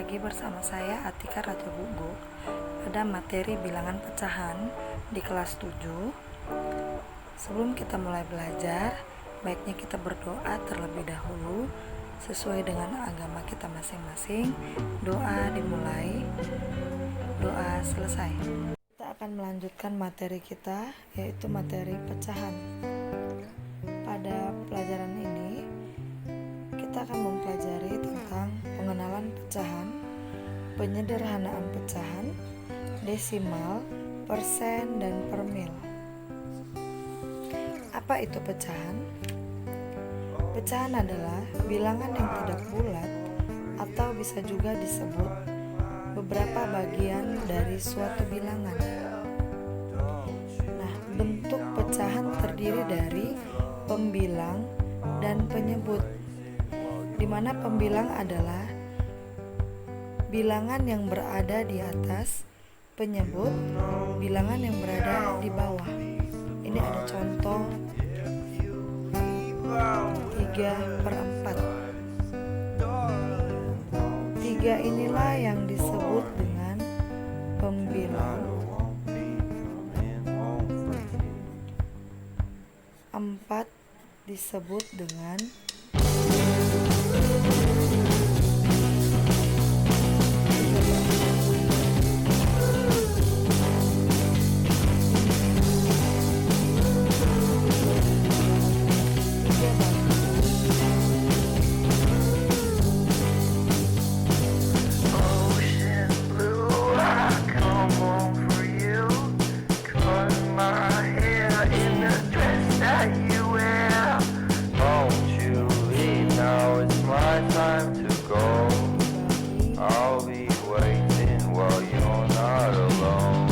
lagi bersama saya Atika Raja Bugo pada materi bilangan pecahan di kelas 7. Sebelum kita mulai belajar, baiknya kita berdoa terlebih dahulu sesuai dengan agama kita masing-masing. Doa dimulai, doa selesai. Kita akan melanjutkan materi kita, yaitu materi pecahan. Pada pelajaran ini kita akan mempelajari tentang pengenalan pecahan, penyederhanaan pecahan, desimal, persen, dan per mil. Apa itu pecahan? Pecahan adalah bilangan yang tidak bulat atau bisa juga disebut beberapa bagian dari suatu bilangan. Nah, bentuk pecahan terdiri dari pembilang dan penyebut, di mana pembilang adalah bilangan yang berada di atas, penyebut bilangan yang berada di bawah. Ini ada contoh 3/4. 3 inilah yang disebut dengan pembilang, 4 disebut dengan time to go. I'll be waiting while you're not alone.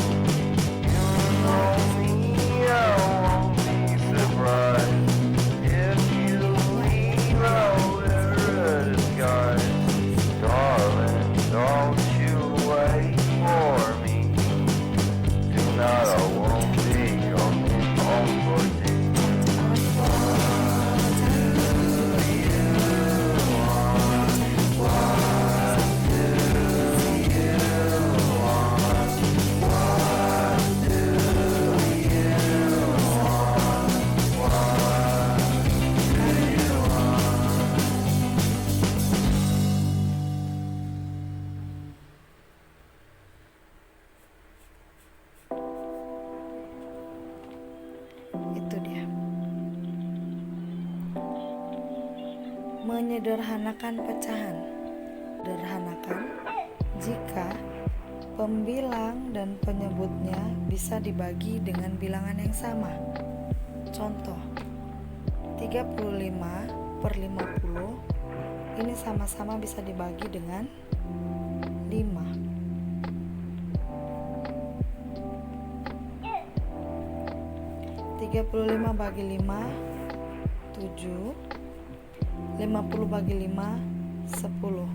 You know me, I won't be surprised if you leave out the skies. Darling, don't you wait for me. Tonight I won't be coming home for tea. Itu dia. Menyederhanakan pecahan. Sederhanakan jika pembilang dan penyebutnya bisa dibagi dengan bilangan yang sama. Contoh 35/50 ini sama-sama bisa dibagi dengan 5. 35 bagi 5 7, 50 bagi 5 10.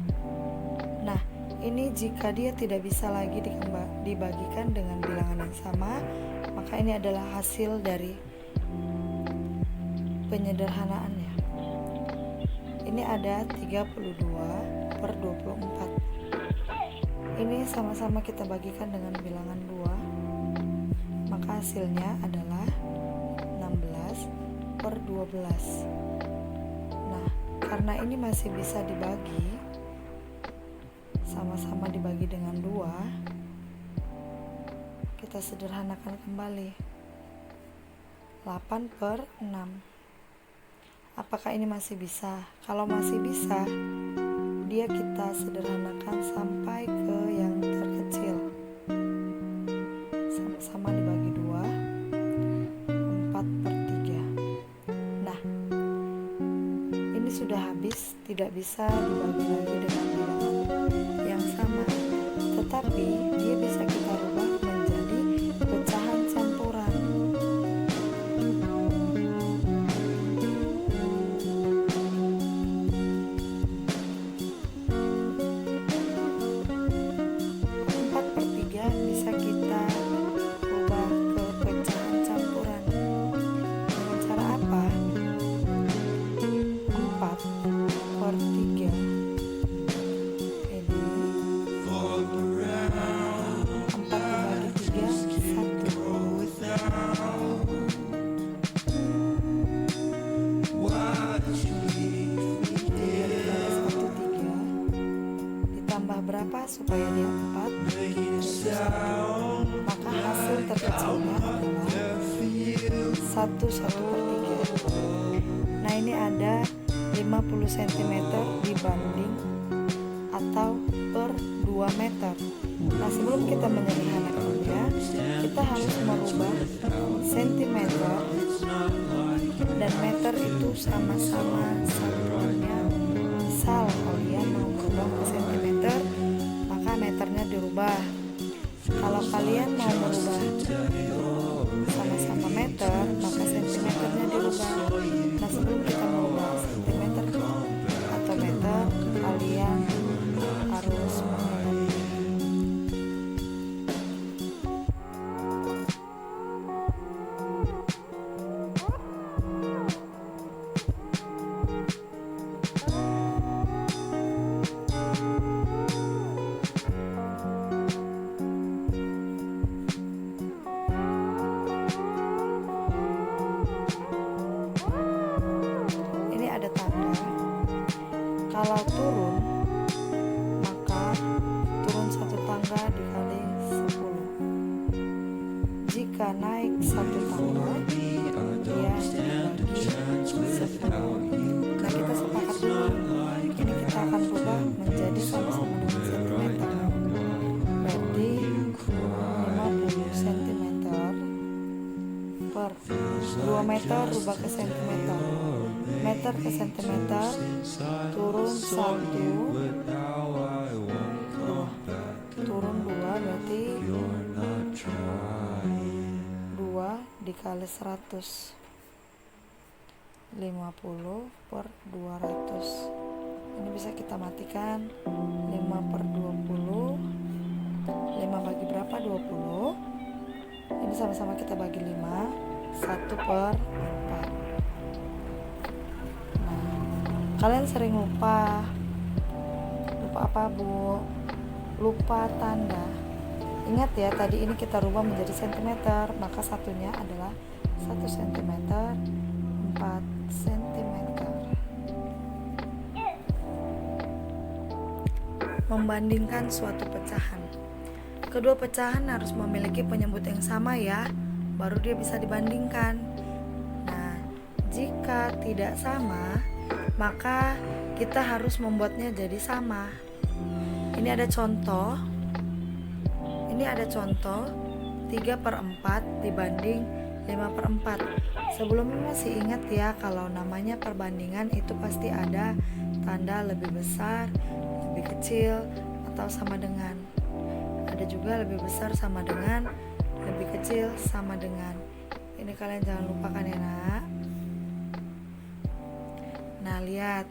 Nah, ini jika dia tidak bisa lagi dibagikan dengan bilangan yang sama, maka ini adalah hasil dari penyederhanaannya. Ini ada 32/24. Ini sama-sama kita bagikan dengan bilangan 2, maka hasilnya adalah 16/12. Nah, karena ini masih bisa dibagi, sama-sama dibagi dengan 2, kita sederhanakan kembali. 8/6. Apakah ini masih bisa? Kalau masih bisa, dia kita sederhanakan sampai ke yang terkecil. Sama-sama dibagi 2, 4/3. Nah, ini sudah habis, tidak bisa dibagi lagi dengan bilangan yang sama, tetapi dia bisa kita rubah menjadi pecahan campuran. Bisa kita ubah ke pecahan campuran dengan cara apa? 4/3 supaya dia 4, maka hasil terkecilnya adalah 1/1/3. Nah ini ada 50 cm dibanding atau per 2 meter. Nah sebelum kita menyederhanakannya, kita harus merubah sentimeter dan meter itu sama-sama satuannya. Misal kalian mau merubah ke sentimeter, maka meternya dirubah. Kalau kalian mau merubah sama-sama meter, maka sentimeternya dirubah. Nah sebelum kita merubah sentimeter atau meter, kalian harus mengenali. Kalau turun, maka turun 1 tangga dikali 10. Jika naik 1 tangga, dia dibagi 10. Nah kita sepakat dulu. Ini kita akan rubah menjadi sama-sama dengan sentimeter. Berarti 50 cm per 2 meter rubah ke sentimeter. Meter ke sentimeter turun 1, 2, turun 2 berarti 2 dikali 100, 50 per 200. Ini bisa kita matikan. 5 per 20, 5 bagi berapa? 20. Ini sama-sama kita bagi 5, 1 per 4. Kalian sering lupa apa Bu? Lupa tanda. Ingat ya, tadi ini kita rubah menjadi sentimeter, maka satunya adalah 1 cm, 4 cm. Membandingkan suatu pecahan. Kedua pecahan harus memiliki penyebut yang sama ya, baru dia bisa dibandingkan. Nah, jika tidak sama, maka kita harus membuatnya jadi sama. Ini ada contoh 3/4 dibanding 5/4. Sebelumnya masih ingat ya, kalau namanya perbandingan itu pasti ada tanda lebih besar, lebih kecil, atau sama dengan. Ada juga lebih besar sama dengan, lebih kecil sama dengan. Ini kalian jangan lupakan ya nak. Nah lihat,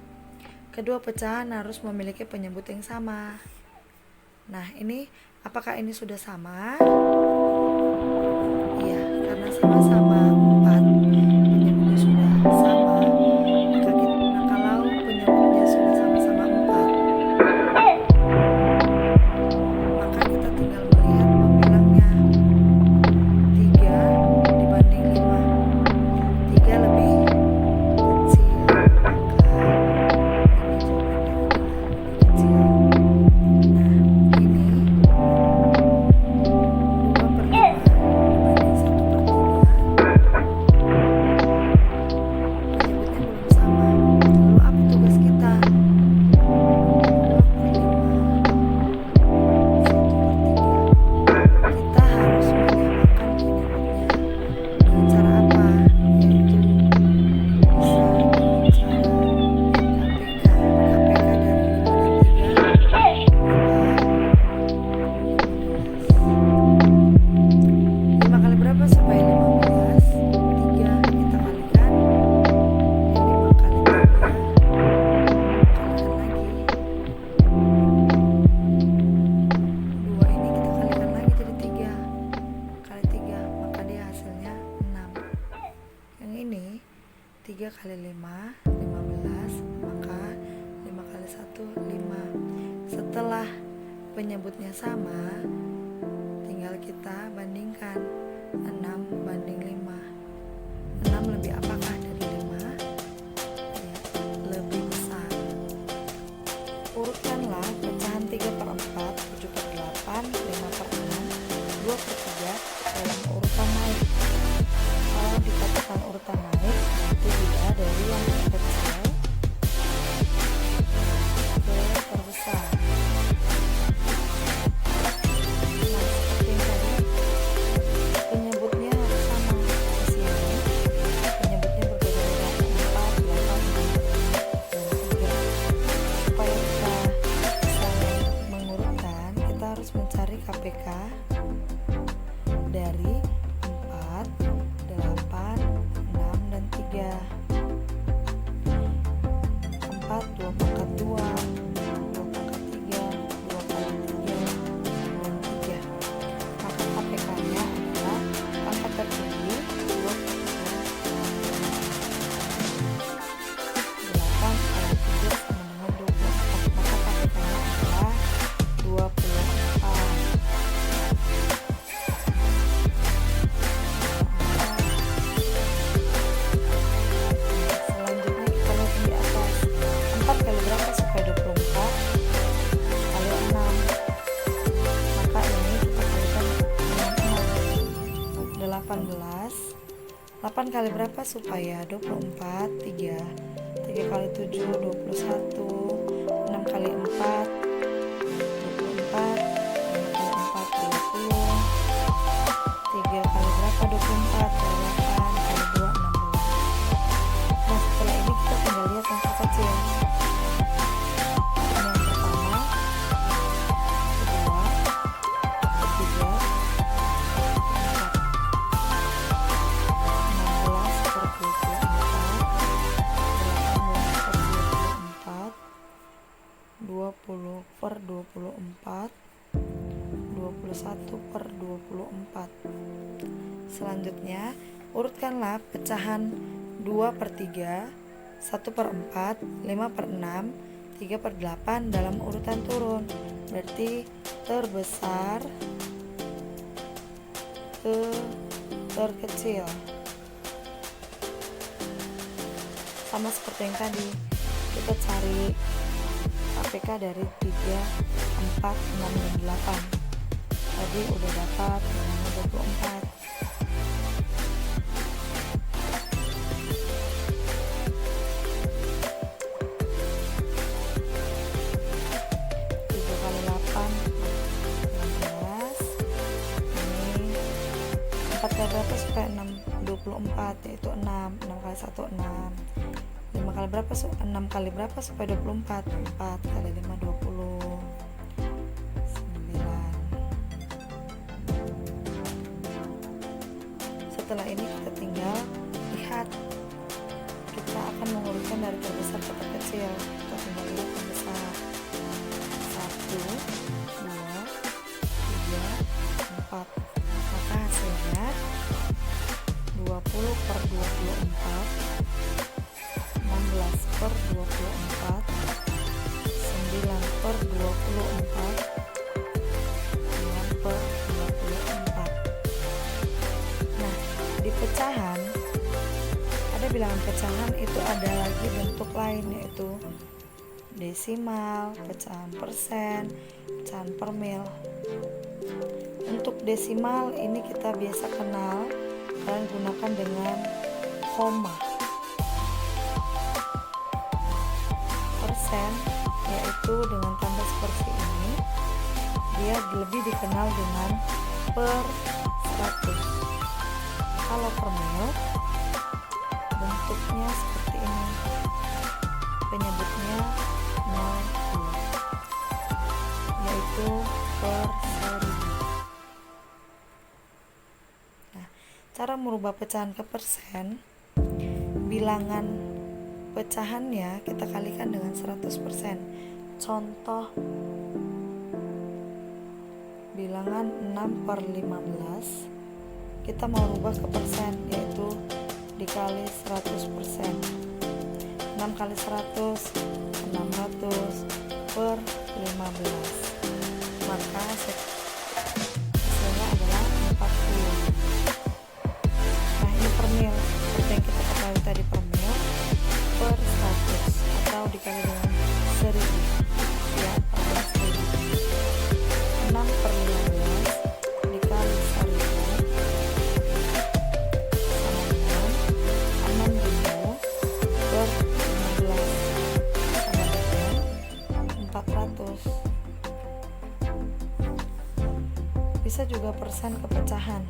kedua pecahan harus memiliki penyebut yang sama. Nah ini, apakah ini sudah sama? Iya, karena sama-sama 4, penyebutnya sudah sama. Nah kalau penyebutnya sudah sama-sama 4, maka kita tinggal melihat pembilangnya. 3 dibanding 5, 3 lebih kecil, ini 3 kali 5, 15, maka 5 kali 1, 5. Setelah penyebutnya sama, tinggal kita bandingkan 6 banding 5. 6 lebih apakah dari 5? Ya, lebih besar. Urutkanlah pecahan 3/4 8 kali berapa supaya 24? 3 kali 7 21, 6 kali 4 24, 5 kali 4 20, 3 kali berapa 24? 8 kali 2 16. Nah setelah ini kita tinggal lihat angka kecil. Yang pertama, kedua, ketiga, keempat. 16 per 24, 18 per 24, 20 per 24, 21 per 24. Selanjutnya urutkanlah pecahan 2 per 3, 1 per 4, 5 per 6, 3 per 8 dalam urutan turun. Berarti terbesar ke terkecil. Sama seperti yang tadi, kita cari APK dari 3, 4, 6, dan 8. Tadi udah dapat 24. 3 kali 8 16. Ini 4 kali berapa supaya 6? 24, yaitu 6 kali 1 6. 5 kali berapa? 6 kali berapa supaya 24? 4 kali 5 20. 9. Setelah ini kita tinggal lihat. Kita akan mengurutkan dari terbesar ke terkecil. Kita tinggal lihat terbesar. 1, 2, 3, 4. Maka hasilnya 20 per 24, 16 per 24, 9 per 24, 6 per 24. Nah, di pecahan, ada bilangan pecahan itu ada lagi bentuk lain, yaitu desimal, pecahan persen, pecahan per mil. Untuk desimal ini kita biasa kenal, kalian gunakan dengan koma. Persen yaitu dengan tanda seperti ini, dia lebih dikenal dengan per 100. Kalau per mil bentuknya seperti ini, penyebutnya 0, yaitu per 1000. Nah, cara merubah pecahan ke persen, bilangan pecahannya kita kalikan dengan 100%. Contoh bilangan 6 per 15 kita mau rubah ke persen, yaitu dikali 100%. 6 kali 100 600 per 15, maka hasilnya adalah 40. Nah ini per mil, seperti yang kita ketahui tadi, per mil per 100 atau dikali dengan 1000, ya per 1000. 6 per 15 dikali 1000 sama dengan 6000 per 15 sama dengan 400. Bisa juga persen ke pecahan.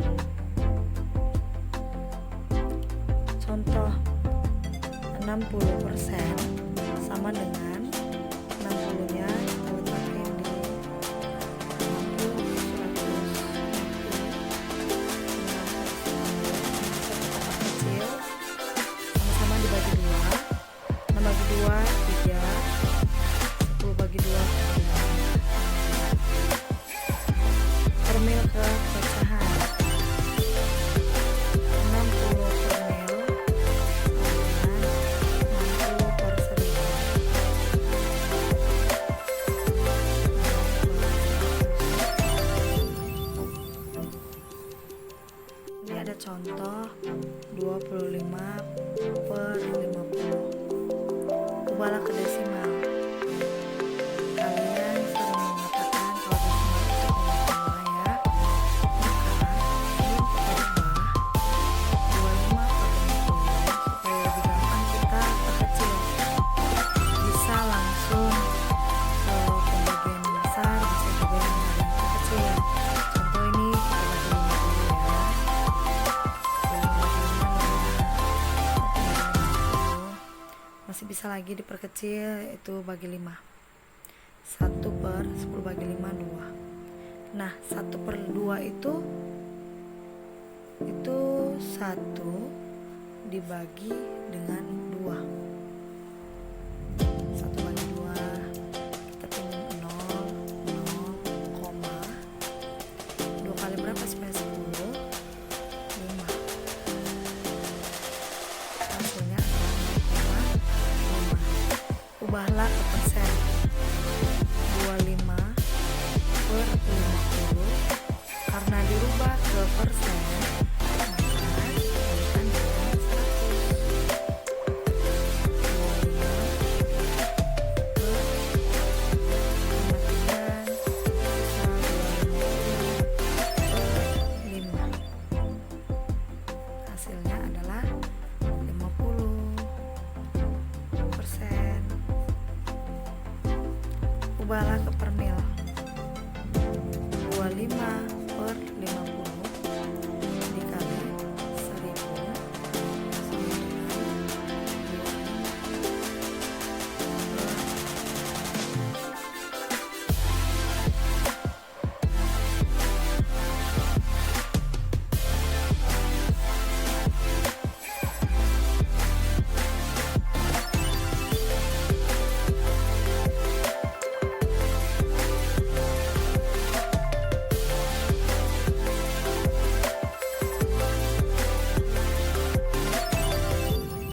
Contoh 60% sama dengan 60-nya kita letakkan di 60, 100, kecil, sama-sama dibagi 2. 6 bagi 2 3, 10 bagi 2 3. Per mil ke pecahan, 60 per mil sama 60 per 1000. Ini ada contoh 25 per 50. Ubahlah ke desimal. Kalian sering mengatakan kalau desimal itu adalah semua, ya. Maka sebelum kita ubah 25 per lagi diperkecil, itu bagi 5. 1/10 bagi 5, 2. Nah, 1/2 itu 1 dibagi dengan 2. 1 bagi 2, kita pindah 0, 0, koma. 2 kali berapa supaya 10? 5. Hasilnya adalah 0,5. Ubahlah ke persen. 25/50. Karena dirubah ke persen, maka kalikan dengan 100. Hasilnya adalah 50%. Ubahlah ke per mil. 25